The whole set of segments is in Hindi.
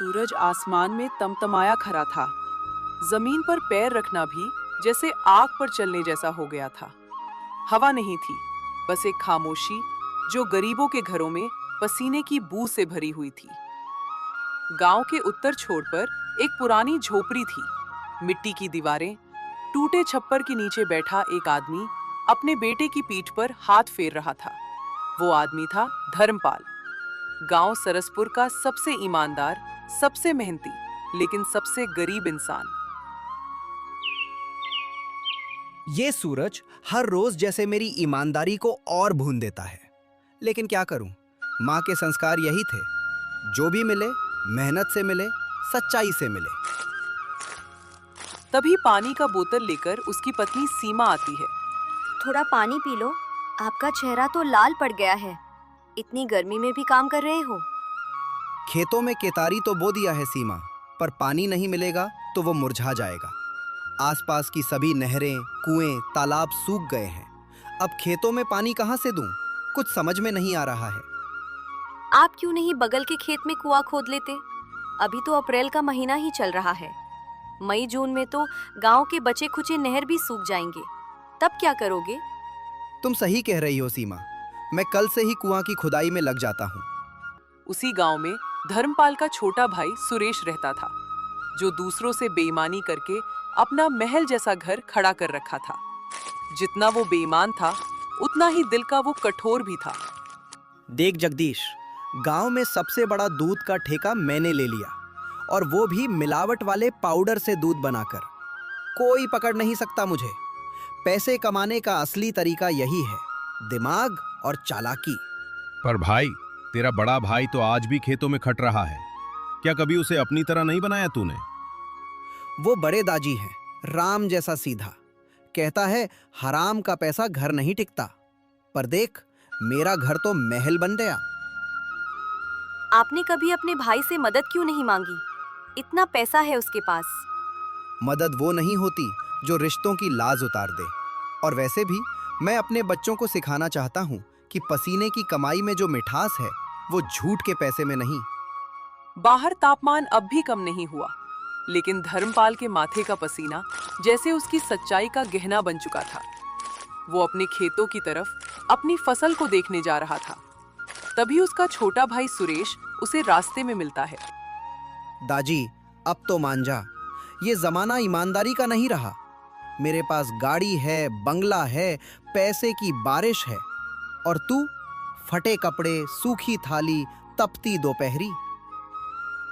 सूरज आसमान में तमतमाया खड़ा था। जमीन पर पैर रखना भी जैसे आग पर चलने जैसा हो गया था। हवा नहीं थी, बस एक खामोशी जो गरीबों के घरों में पसीने की बू से भरी हुई थी। गांव के उत्तर छोर पर एक पुरानी झोपड़ी थी। मिट्टी की दीवारें, टूटे छप्पर के नीचे बैठा एक आदमी अपने बेटे की पीठ पर हाथ फेर रहा था। वो आदमी था धर्मपाल, गांव सरसपुर का सबसे ईमानदार, सबसे मेहनती, लेकिन सबसे गरीब इंसान। ये सूरज हर रोज जैसे मेरी ईमानदारी को और भून देता है, लेकिन क्या करूं? माँ के संस्कार यही थे, जो भी मिले मेहनत से मिले, सच्चाई से मिले। तभी पानी का बोतल लेकर उसकी पत्नी सीमा आती है। थोड़ा पानी पी लो, आपका चेहरा तो लाल पड़ गया है। इतनी गर्मी में भी काम कर रहे हो। खेतों में केतारी तो बो दिया है सीमा, पर पानी नहीं मिलेगा तो वो मुरझा जाएगा। आसपास की सभी नहरें, कुएं, तालाब सूख गए हैं। अब खेतों में पानी कहाँ से दूं? कुछ समझ में नहीं आ रहा है। आप क्यों नहीं बगल के खेत में कुआं खोद लेते? अभी तो अप्रैल का महीना ही चल रहा है। मई जून में तो गांव के बचे खुचे नहर भी सूख जाएंगे। तब क्या करोगे? तुम सही कह रही हो सीमा, मैं कल से ही कुआं की खुदाई में लग जाता हूँ। उसी गांव में धर्मपाल का छोटा भाई सुरेश रहता था, जो दूसरों से बेईमानी करके अपना महल जैसा घर खड़ा कर रखा था। जितना वो बेईमान था, उतना ही दिल का वो कठोर भी था। देख जगदीश, गांव में सबसे बड़ा दूध का ठेका मैंने ले लिया, और वो भी मिलावट वाले पाउडर से दूध बनाकर। कोई पकड़ नहीं सकता मुझे। पैसे कमाने का असली तरीका यही है, दिमाग और चालाकी। पर भाई, तेरा बड़ा भाई तो आज भी खेतों में खट रहा है। क्या कभी उसे अपनी तरह नहीं बनाया तूने? वो बड़े दाजी हैं, राम जैसा सीधा। कहता है हराम का पैसा घर नहीं टिकता। पर देख, मेरा घर तो महल बन गया। आपने कभी अपने भाई से मदद क्यों नहीं मांगी? इतना पैसा है उसके पास। मदद वो नहीं होती जो रिश्तों की लाज उतार दे। और वैसे भी मैं अपने बच्चों को सिखाना चाहता हूँ कि पसीने की कमाई में जो मिठास है, वो झूठ के पैसे में नहीं। बाहर तापमान अब भी कम नहीं हुआ, लेकिन धर्मपाल के माथे का पसीना जैसे उसकी सच्चाई का गहना बन चुका था। वो अपने खेतों की तरफ अपनी फसल को देखने जा रहा था। तभी उसका छोटा भाई सुरेश उसे रास्ते में मिलता है। दाजी, अब तो मान जा, ये जमाना ईमानदारी का नहीं रहा। मेरे पास गाड़ी है, बंगला है, पैसे की बारिश है, और तू फटे कपड़े, सूखी थाली, तपती दोपहरी।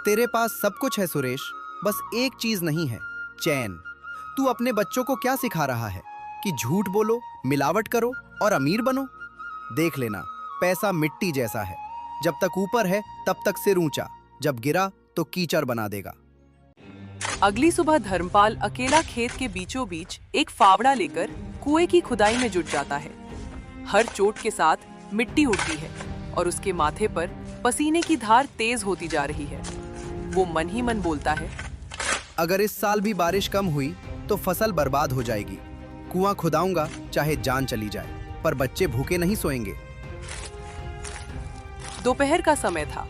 तेरे पास सब कुछ है सुरेश, बस एक चीज नहीं है, चैन। तू अपने बच्चों को क्या सिखा रहा है कि झूठ बोलो, मिलावट करो और अमीर बनो? देख लेना, पैसा मिट्टी जैसा है, जब तक ऊपर है तब तक सिर ऊंचा, जब गिरा तो कीचड़ बना देगा। अगली सुबह धर्मपाल अकेला खेत के बीचों बीच एक फावड़ा लेकर कुएं की खुदाई में जुट जाता है। हर चोट के साथ मिट्टी उड़ती है और उसके माथे पर पसीने की धार तेज होती जा रही है। वो मन ही मन बोलता है, अगर इस साल भी बारिश कम हुई तो फसल बर्बाद हो जाएगी। कुआं खुदाऊंगा चाहे जान चली जाए, पर बच्चे भूखे नहीं सोएंगे। दोपहर का समय था।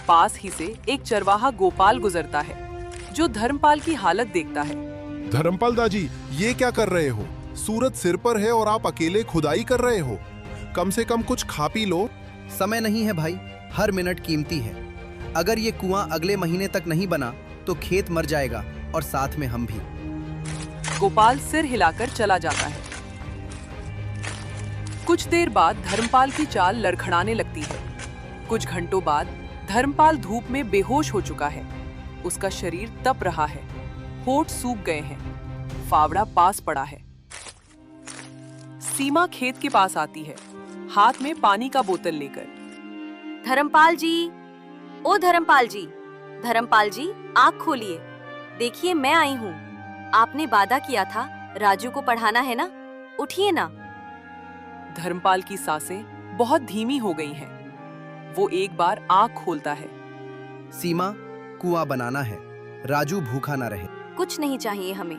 पास ही से एक चरवाहा गोपाल गुजरता है, जो धर्मपाल की हालत देखता है। धर्मपाल दाजी, ये क्या कर रहे हो? सूरज सिर पर है और आप अकेले खुदाई कर रहे हो। कम से कम कुछ खा पी लो। समय नहीं है भाई, हर मिनट कीमती है। अगर ये कुआं अगले महीने तक नहीं बना तो खेत मर जाएगा, और साथ में हम भी। गोपाल सिर हिलाकर चला जाता है। कुछ देर बाद धर्मपाल की चाल लड़खड़ाने लगती है। कुछ घंटों बाद धर्मपाल धूप में बेहोश हो चुका है। उसका शरीर तप रहा है, होंठ सूख गए हैं, फावड़ा पास पड़ा है। सीमा खेत के पास आती है, हाथ में पानी का बोतल लेकर। धर्मपाल जी, ओ धर्मपाल जी, धर्मपाल जी, आँख खोलिए, देखिए मैं आई हूँ। आपने वादा किया था राजू को पढ़ाना है ना, उठिए ना। धर्मपाल की सांसें बहुत धीमी हो गई हैं। वो एक बार आँख खोलता है। सीमा, कुआं बनाना है, राजू भूखा ना रहे। कुछ नहीं चाहिए हमें,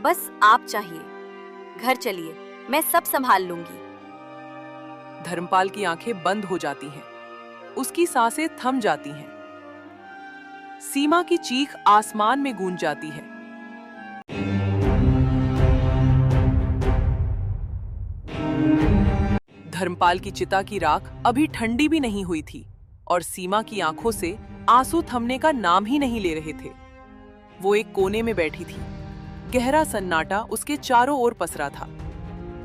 बस आप चाहिए। घर चलिए, मैं सब संभाल लूंगी। धर्मपाल की आंखें बंद हो जाती हैं, उसकी सांसें थम जाती हैं। सीमा की चीख आसमान में गूंज जाती है। धर्मपाल की चिता की राख अभी ठंडी भी नहीं हुई थी और सीमा की आंखों से आंसू थमने का नाम ही नहीं ले रहे थे। वो एक कोने में बैठी थी। गहरा सन्नाटा उसके चारों ओर पसरा था।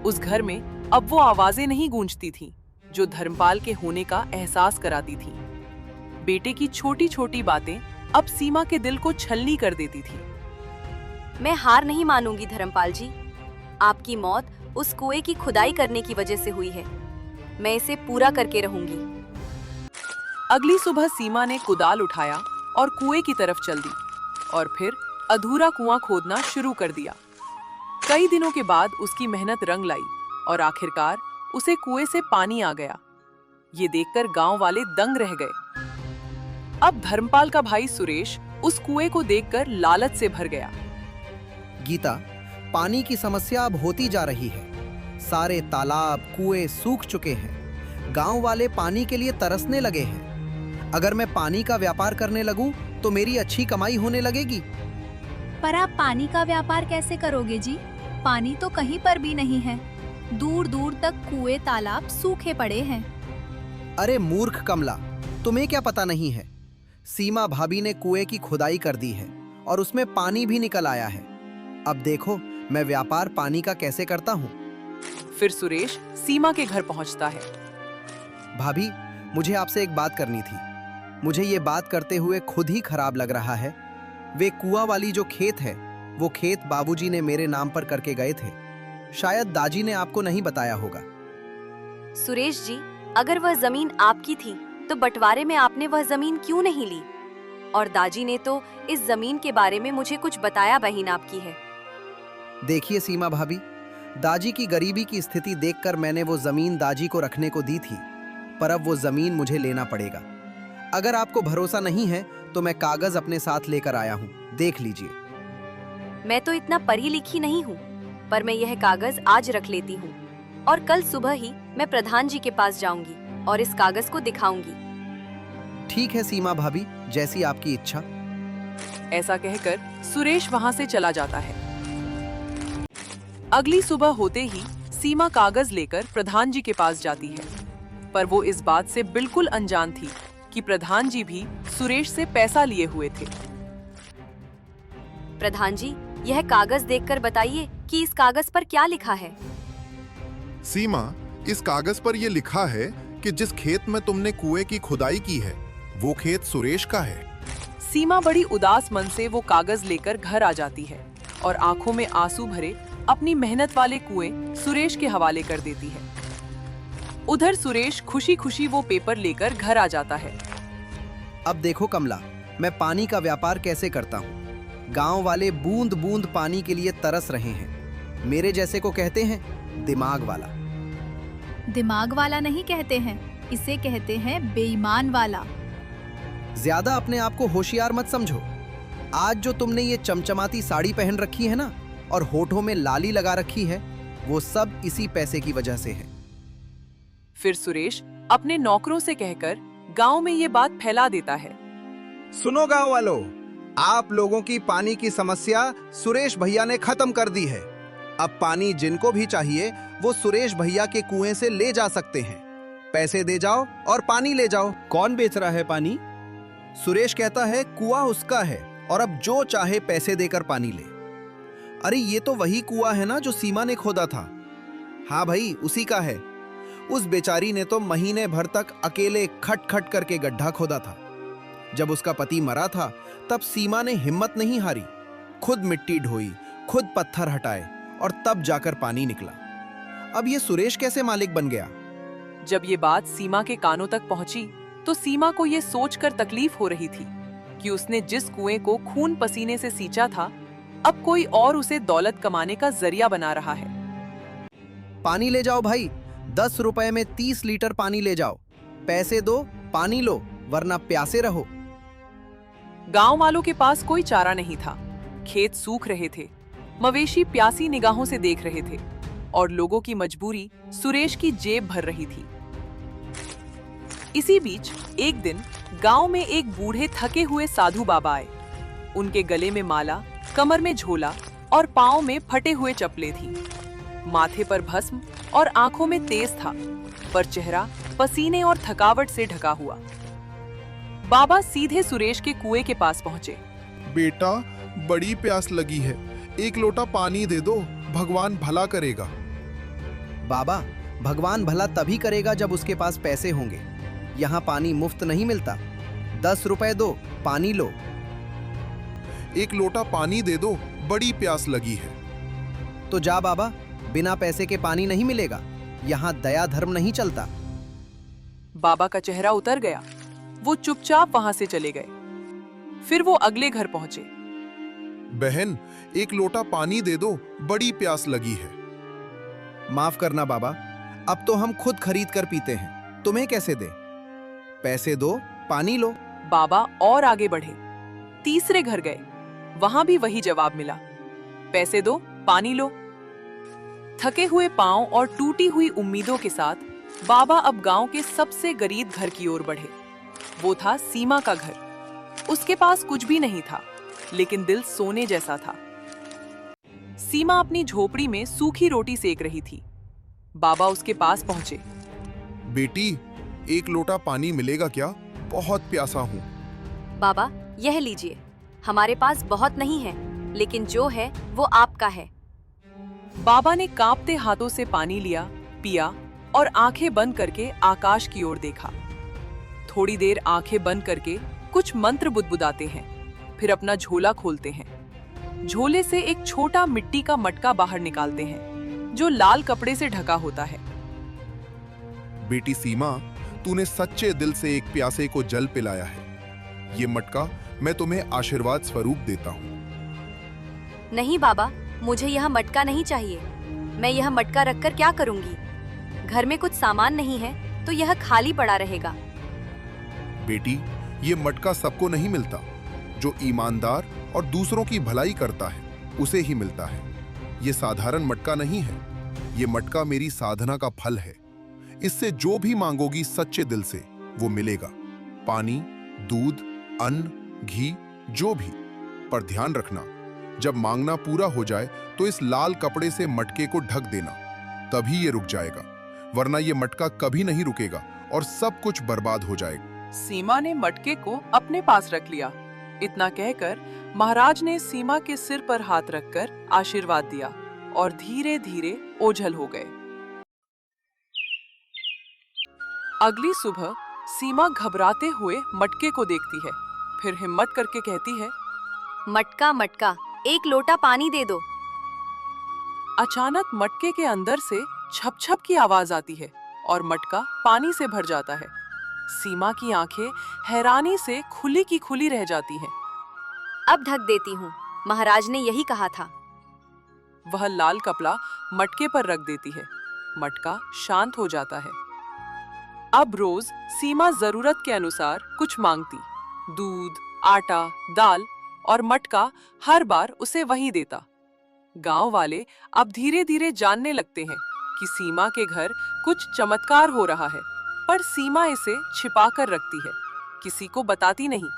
उस घर में अब वो आवाजें नहीं गूंजती थीं, जो धर्मपाल के होने का एहसास कराती थीं। बेटे की छोटी छोटी बातें अब सीमा के दिल को छलनी कर देती थी। मैं हार नहीं मानूंगी धर्मपाल जी। आपकी मौत उस कुएं की खुदाई करने की वजह से हुई है। मैं इसे पूरा करके रहूंगी। अगली सुबह सीमा ने कुदाल उठाया और कुएं की तरफ चल दी और फिर अधूरा कुआं खोदना शुरू कर दिया। कई दिनों के बाद उसकी मेहनत रंग लाई और आखिरकार उसे कुएं से पानी आ गया। ये देखकर गांव वाले दंग रह गए। अब धर्मपाल का भाई सुरेश उस कुएं को देखकर लालच से भर गया। गीता, पानी की समस्या अब होती जा रही है। सारे तालाब कुएं सूख चुके हैं। गांव वाले पानी के लिए तरसने लगे हैं। अगर मैं पानी का व्यापार करने लगूं तो मेरी अच्छी कमाई होने लगेगी। पर आप पानी का व्यापार कैसे करोगे जी? पानी तो कहीं पर भी नहीं है। दूर दूर तक कुएं तालाब सूखे पड़े हैं। अरे मूर्ख कमला, तुम्हें क्या पता नहीं है? सीमा भाभी ने कुएं की खुदाई कर दी है और उसमें पानी भी निकल आया है। अब देखो मैं व्यापार पानी का कैसे करता हूँ। फिर सुरेश सीमा के घर पहुंचता है। भाभी, मुझे आपसे एक बात करनी थी। मुझे ये बात करते हुए खुद ही खराब लग रहा है। वे कुआं वाली जो खेत है, वो खेत बाबूजी ने मेरे नाम पर करके गए थे। शायद दाजी ने आपको नहीं बताया होगा। सुरेश जी, अगर वह जमीन आपकी थी तो बंटवारे में आपने वह जमीन क्यों नहीं ली? और दाजी ने तो इस जमीन के बारे में मुझे कुछ बताया बहन आपकी है। देखिए सीमा भाभी, दाजी की गरीबी की स्थिति देखकर मैंने वो जमीन दाजी को रखने को दी थी, पर अब वो जमीन मुझे लेना पड़ेगा। अगर आपको भरोसा नहीं है तो मैं कागज अपने साथ लेकर आया हूँ, देख लीजिए। मैं तो इतना पढ़ी लिखी नहीं हूँ, पर मैं यह कागज आज रख लेती हूँ और कल सुबह ही मैं प्रधान जी के पास जाऊंगी और इस कागज को दिखाऊंगी। ठीक है सीमा भाभी, जैसी आपकी इच्छा। ऐसा कहकर सुरेश वहां से चला जाता है। अगली सुबह होते ही सीमा कागज लेकर प्रधान जी के पास जाती है, पर वो इस बात से बिल्कुल अनजान थी कि प्रधान जी भी सुरेश से पैसा लिए हुए थे। प्रधान जी, यह कागज देखकर बताइए कि इस कागज पर क्या लिखा है। सीमा, इस कागज पर यह लिखा है कि जिस खेत में तुमने कुएं की खुदाई की है, वो खेत सुरेश का है। सीमा बड़ी उदास मन से वो कागज लेकर घर आ जाती है और आंखों में आंसू भरे अपनी मेहनत वाले कुएं सुरेश के हवाले कर देती है। उधर सुरेश खुशी खुशी वो पेपर लेकर घर आ जाता है। अब देखो कमला, मैं पानी का व्यापार कैसे करता हूँ। गांव वाले बूंद बूंद पानी के लिए तरस रहे हैं। मेरे जैसे को कहते हैं दिमाग वाला। दिमाग वाला नहीं कहते हैं, इसे कहते हैं बेईमान वाला। ज्यादा अपने आप को होशियार मत समझो। आज जो तुमने ये चमचमाती साड़ी पहन रखी है ना, और होठों में लाली लगा रखी है, वो सब इसी पैसे की वजह से है। फिर सुरेश अपने नौकरों से कहकर गांव में ये बात फैला देता है। सुनो गांव वालों, आप लोगों की पानी की समस्या सुरेश भैया ने खत्म कर दी है। अब पानी जिनको भी चाहिए वो सुरेश भैया के कुएं से ले जा सकते हैं। पैसे दे जाओ और पानी ले जाओ। कौन बेच रहा है पानी? सुरेश कहता है कुआं उसका है और अब जो चाहे पैसे देकर पानी ले। अरे ये तो वही कुआं है ना जो सीमा ने खोदा था। हाँ भाई, उसी का है। उस बेचारी ने तो महीने भर तक अकेले खट खट करके गड्ढा खोदा था। जब उसका पति मरा था तब सीमा ने हिम्मत नहीं हारी, खुद मिट्टी ढोई, खुद पत्थर हटाए और तब जाकर पानी निकला। अब ये सुरेश कैसे मालिक बन गया? जब ये बात सीमा के कानों तक पहुंची तो सीमा को ये सोचकर तकलीफ हो रही थी कि उसने जिस कुएं को खून पसीने से सींचा था, अब कोई और उसे दौलत कमाने का जरिया बना रहा है। पानी ले जाओ भाई, 10 रुपए में 30 लीटर पानी ले जाओ। पैसे दो, पानी लो, वरना प्यासे रहो। गांव वालों के पास कोई चारा नहीं था। खेत सूख रहे थे, मवेशी प्यासी निगाहों से देख रहे थे और लोगों की मजबूरी सुरेश की जेब भर रही थी। इसी बीच एक दिन गांव में एक बूढ़े थके हुए साधु बाबा आए। उनके गले में माला, कमर में झोला और पांव में फटे हुए चप्पलें थी। माथे पर भस्म और आंखों में तेज था, पर चेहरा पसीने और थकावट से ढका हुआ। बाबा सीधे सुरेश के कुएं के पास पहुंचे। बेटा, बड़ी प्यास लगी है, एक लोटा पानी दे दो, भगवान भला करेगा। बाबा, भगवान भला तभी करेगा जब उसके पास पैसे होंगे। यहाँ पानी मुफ्त नहीं मिलता। 10 रुपए दो, पानी लो। एक लोटा पानी दे दो, बड़ी प्यास लगी है। तो जा बाबा, बिना पैसे के पानी नहीं मिलेगा। यहाँ दया धर्म नहीं चलता। बाबा का चेहरा उतर गया। वो चुपचाप वहां से चले गए। फिर वो अगले घर पहुंचे। बहन, एक लोटा पानी दे दो, बड़ी प्यास लगी है। माफ करना बाबा, अब तो हम खुद खरीद कर पीते हैं, तुम्हें कैसे दे? पैसे दो, पानी लो। बाबा और आगे बढ़े। तीसरे घर गए। वहां भी वही जवाब मिला, पैसे दो, पानी लो। थके हुए पांव और टूटी हुई उम्मीदों के साथ बाबा अब गांव के सबसे गरीब घर की ओर बढ़े। वो था सीमा का घर। उसके पास कुछ भी नहीं था, लेकिन दिल सोने जैसा था। सीमा अपनी झोपड़ी में सूखी रोटी सेक रही थी। बाबा उसके पास पहुंचे। बेटी, एक लोटा पानी मिलेगा क्या? बहुत प्यासा हूँ। बाबा, यह लीजिए। हमारे पास बहुत नहीं है, लेकिन जो है वो आपका है। बाबा ने कांपते हाथों से पानी लिया, पिया और आंखें बंद करके आकाश की ओर देखा। थोड़ी देर आंखें बंद करके कुछ मंत्र बुदबुदाते हैं, फिर अपना झोला खोलते हैं। झोले से एक छोटा मिट्टी का मटका बाहर निकालते हैं, जो लाल कपड़े से ढका होता है। बेटी सीमा, तूने सच्चे दिल से एक प्यासे को जल पिलाया है। ये मटका मैं तुम्हें आशीर्वाद स्वरूप देता हूँ। नहीं बाबा, मुझे यह मटका नहीं चाहिए। मैं यह मटका रखकर क्या करूंगी? घर में कुछ सामान नहीं है, तो यह खाली पड़ा रहेगा। बेटी, ये मटका सबको नहीं मिलता। जो ईमानदार और दूसरों की भलाई करता है, उसे ही मिलता है। ये साधारण मटका नहीं है। ये मटका मेरी साधना का फल है। इससे जो भी मांगोगी सच्चे दिल से, वो मिलेगा। पानी, दूध, अन्न, घी, जो भी। पर ध्यान रखना, जब मांगना पूरा हो जाए तो इस लाल कपड़े से मटके को ढक देना, तभी ये रुक जाएगा। वरना ये मटका कभी नहीं रुकेगा और सब कुछ बर्बाद हो जाएगा। सीमा ने मटके को अपने पास रख लिया। इतना कहकर महाराज ने सीमा के सिर पर हाथ रखकर आशीर्वाद दिया और धीरे धीरे ओझल हो गए। अगली सुबह सीमा घबराते हुए मटके को देखती है, फिर हिम्मत करके कहती है, मटका मटका, एक लोटा पानी दे दो। अचानक मटके के अंदर से छप छप की आवाज आती है और मटका पानी से भर जाता है। सीमा की आंखें हैरानी से खुली की खुली रह जाती हैं। अब ढक देती हूँ, महाराज ने यही कहा था। वह लाल कपड़ा मटके पर रख देती है। मटका शांत हो जाता है। अब रोज सीमा जरूरत के अनुसार कुछ मांगती। दूध, आटा, दाल और मटका हर बार उसे वही देता। गांव वाले अब धीरे धीरे जानने लगते हैं कि सीमा के घर कुछ चमत्कार हो रहा है, पर सीमा इसे छिपाकर रखती है, किसी को बताती नहीं,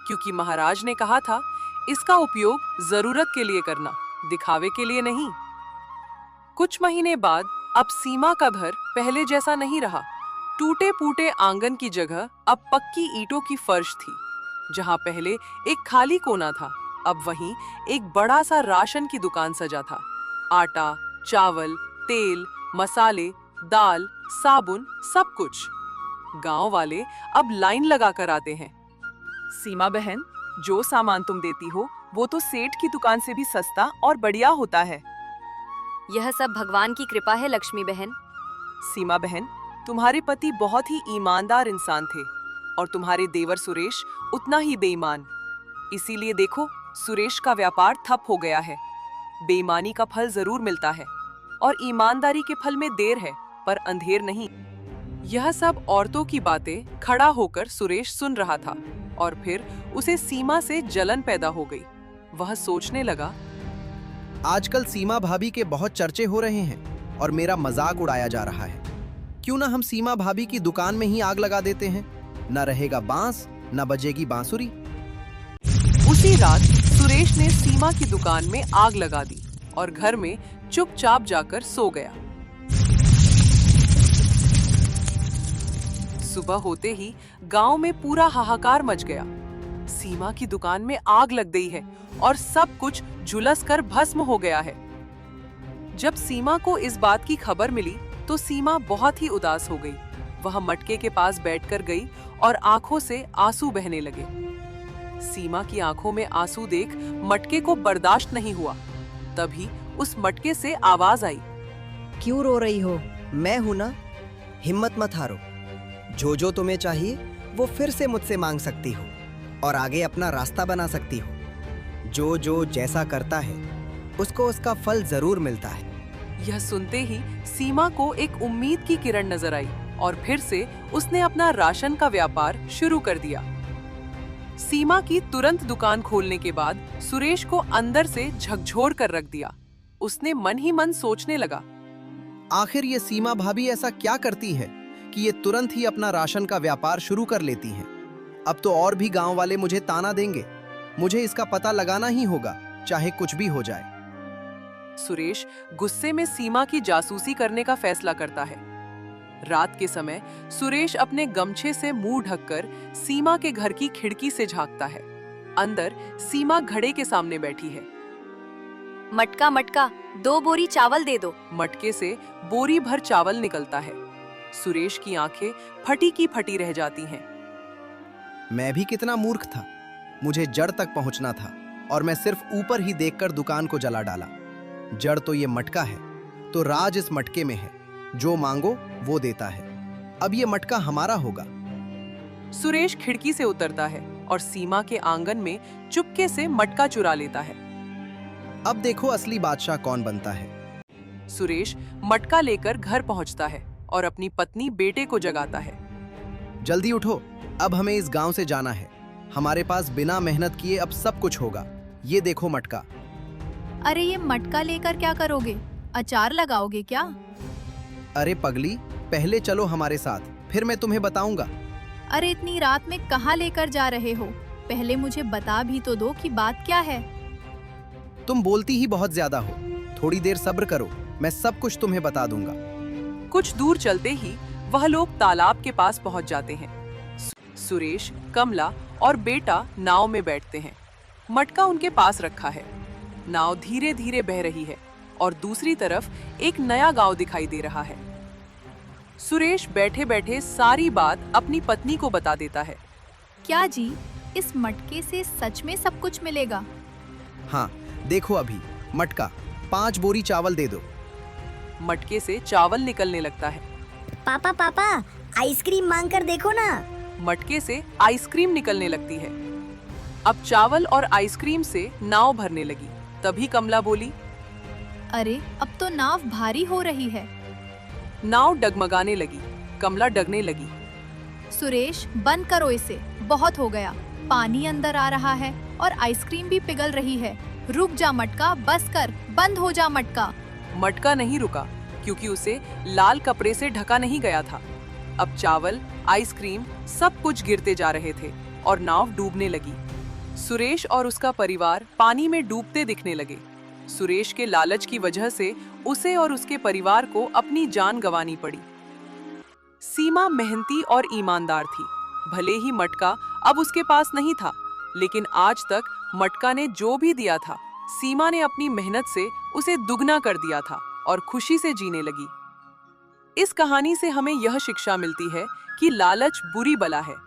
क्योंकि महाराज ने कहा था इसका उपयोग जरूरत के लिए करना, दिखावे के लिए नहीं। कुछ महीने बाद अब सीमा का घर पहले जैसा नहीं रहा। टूटे फूटे आंगन की जगह अब पक्की ईंटों की फर्श थी। जहां पहले एक खाली कोना था, अब वहीं एक बड़ा सा राशन की दुकान सजा था। आटा, चावल, तेल, मसाले, दाल, साबुन, सब कुछ। गांव वाले अब लाइन लगाकर आते हैं। सीमा बहन, जो सामान तुम देती हो वो तो सेठ की दुकान से भी सस्ता और बढ़िया होता है। यह सब भगवान की कृपा है लक्ष्मी बहन। सीमा बहन, तुम्हारे पति बहुत ही ईमानदार इंसान थे और तुम्हारे देवर सुरेश उतना ही बेईमान। इसीलिए देखो, सुरेश का व्यापार ठप हो गया है। बेईमानी का फल जरूर मिलता है और ईमानदारी के फल में देर है, पर अंधेर नहीं। यह सब औरतों की बातें खड़ा होकर सुरेश सुन रहा था और फिर उसे सीमा से जलन पैदा हो गई। वह सोचने लगा, आजकल सीमा भाभी के बहुत चर्चे हो रहे हैं और मेरा मजाक उड़ाया जा रहा है। क्यों ना हम सीमा भाभी की दुकान में ही आग लगा देते हैं। न रहेगा बांस, न बजेगी बांसुरी। उसी रात सुरेश ने सीमा की दुकान में आग लगा दी और घर में चुपचाप जाकर सो गया। सुबह होते ही गांव में पूरा हाहाकार मच गया। सीमा की दुकान में आग लग गई है और सब कुछ झुलस कर भस्म हो गया है। जब सीमा को इस बात की खबर मिली तो सीमा बहुत ही उदास हो गई। वह मटके के पास बैठकर गई और आंखों से आंसू बहने लगे। सीमा की आंखों में आंसू देख मटके को बर्दाश्त नहीं हुआ। तभी उस मटके से आवाज आई, क्यों रो रही हो? मैं हूं ना, हिम्मत मत हारो। जो तुम्हें चाहिए वो फिर से मुझसे मांग सकती हो और आगे अपना रास्ता बना सकती हो। जो जैसा करता है उसको उसका फल जरूर मिलता है। यह सुनते ही सीमा को एक उम्मीद की किरण नजर आई और फिर से उसने अपना राशन का व्यापार शुरू कर दिया। सीमा की तुरंत दुकान खोलने के बाद सुरेश को अंदर से झकझोर कर रख दिया। उसने मन ही मन सोचने लगा, आखिर ये सीमा भाभी ऐसा क्या करती है कि ये तुरंत ही अपना राशन का व्यापार शुरू कर लेती हैं। अब तो और भी गांव वाले मुझे ताना देंगे। मुझे इसका पता लगाना ही होगा, चाहे कुछ भी हो जाए। सुरेश गुस्से में सीमा की जासूसी करने का फैसला करता है। रात के समय सुरेश अपने गमछे से मुंह ढककर सीमा के घर की खिड़की से झांकता है। अंदर सीमा घड़े के सामने बैठी है। मटका मटका, 2 बोरी चावल दे दो। मटके से बोरी भर चावल निकलता है। सुरेश की आंखें फटी की फटी रह जाती हैं। मैं भी कितना मूर्ख था। मुझे जड़ तक पहुंचना था और मैं सिर्फ ऊपर ही देखकर दुकान को जला डाला। जड़ तो ये मटका है, तो राज इस मटके में है। जो मांगो वो देता है। अब ये मटका हमारा होगा। सुरेश खिड़की से उतरता है और सीमा के आंगन में चुपके से मटका चुरा लेता है। अब देखो असली बादशाह कौन बनता है। सुरेश मटका लेकर घर पहुंचता है और अपनी पत्नी बेटे को जगाता है। जल्दी उठो, अब हमें इस गांव से जाना है। हमारे पास बिना मेहनत किए अब सब कुछ होगा। ये देखो मटका। अरे ये मटका लेकर क्या करोगे? अचार लगाओगे क्या? अरे पगली, पहले चलो हमारे साथ, फिर मैं तुम्हें बताऊंगा। अरे इतनी रात में कहाँ लेकर जा रहे हो? पहले मुझे बता भी तो दो कि बात क्या है। तुम बोलती ही बहुत ज्यादा हो। थोड़ी देर सब्र करो, मैं सब कुछ तुम्हें बता दूंगा। कुछ दूर चलते ही वह लोग तालाब के पास पहुंच जाते हैं। सुरेश, कमला और बेटा नाव में बैठते हैं। मटका उनके पास रखा है। नाव धीरे धीरे बह रही है और दूसरी तरफ एक नया गांव दिखाई दे रहा है। सुरेश बैठे बैठे सारी बात अपनी पत्नी को बता देता है। क्या जी, इस मटके से सच में सब कुछ मिलेगा? हाँ, देखो अभी मटका, 5 बोरी चावल दे दो। मटके से चावल निकलने लगता है। पापा पापा, आइसक्रीम मांग कर देखो ना। मटके से आइसक्रीम निकलने लगती है। अब चावल और आइसक्रीम से नाव भरने लगी। तभी कमला बोली, अरे अब तो नाव भारी हो रही है। नाव डगमगाने लगी। कमला डगने लगी। सुरेश, बंद करो इसे, बहुत हो गया। पानी अंदर आ रहा है और आइसक्रीम भी पिघल रही है। रुक जा मटका, बस कर, बंद हो जा मटका। मटका नहीं रुका क्योंकि उसे लाल कपड़े से ढका नहीं गया था। अब चावल, आइसक्रीम सब कुछ गिरते जा रहे थे और नाव डूबने लगी। सुरेश और उसका परिवार पानी में डूबते दिखने लगे। सुरेश के लालच की वजह से उसे और उसके परिवार को अपनी जान गंवानी पड़ी। सीमा मेहनती और ईमानदार थी। भले ही मटका अब उसके पास नहीं था, लेकिन आज तक मटका ने जो भी दिया था, सीमा ने अपनी मेहनत से उसे दुगना कर दिया था और खुशी से जीने लगी। इस कहानी से हमें यह शिक्षा मिलती है कि लालच बुरी बला है।